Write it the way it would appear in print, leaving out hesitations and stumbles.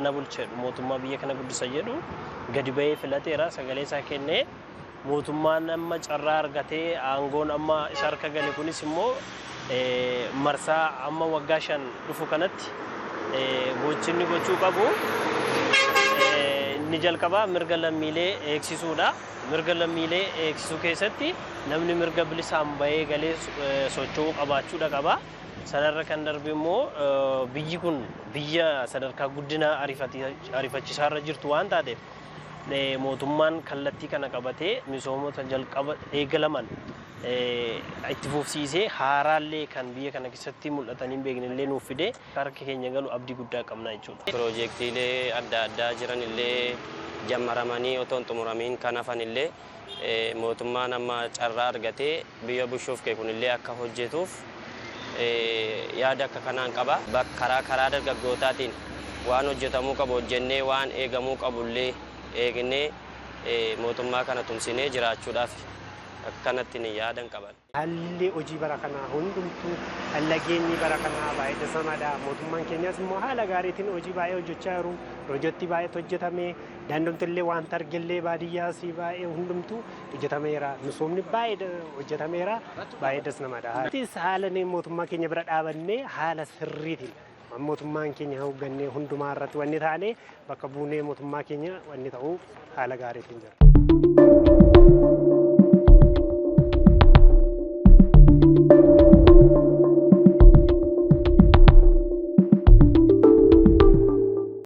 ana bulche mootummaa biyya kana guddisa jedhu gadi ba'ee filateera sagalee isaa kennee mootummaan amma carraa argatee aangoon amma isa harka gale kunis immoo marsaa amma waggaa 5 dhufu kanatti gochinni gochuu qabu ni jalqaba mirga lammiilee eegsisuudha. Mirga lammiilee eegsisuu keessatti namni mirga bilisaan ba'ee galee socho'uu qabaachuudha qaba. Sanarra kan darbe immoo biyyi kun biyya sadarkaa guddina ariifachiisaa irra jirtu waan taateef mootummaan kallattii kana qabatee misoomota jalqaba eegalaman itti fufsiisee haaraallee kan biyya kana keessatti mul'atanii beeknillee nuuf fide harka keenya galu abdii guddaa qabna jechuudha. Piroojeektiilee adda addaa jiranillee jammaramanii otoo hin xumuramiin kan hafanillee mootummaan amma carraa argatee biyya bushuuf kee kunillee akka hojjetuuf yaada akka kanaan qaba. Karaa dargaggootaatiin waan hojjetamuu qabu hojjennee waan eegamuu qabullee eegnee mootummaa kana tumsinee jiraachuudhaaf akkanatti ni yaadan qaban. Haalli hojii bara kanaa hundumtuu hallageenyi bara kanaa baay'ee samaadha. Mootummaan keenyas immoo haala gaariitiin hojii baay'ee hojjechaa jiru. Piroojeektii baay'eetu hojjetame. Daandomtillee wanta argillee baadiyyaas baay'ee hundumtuu hojjetameera. Misoomni baay'ee hojjetameera. Baay'eedas namadha. Haala mootummaa keenya bira dhaabannee haala sirriitiin mootummaan keenya hooggannee hundumaa irratti wanni taane bakka buunee mootummaa keenya wanni ta'uu haala gaariitiin jira.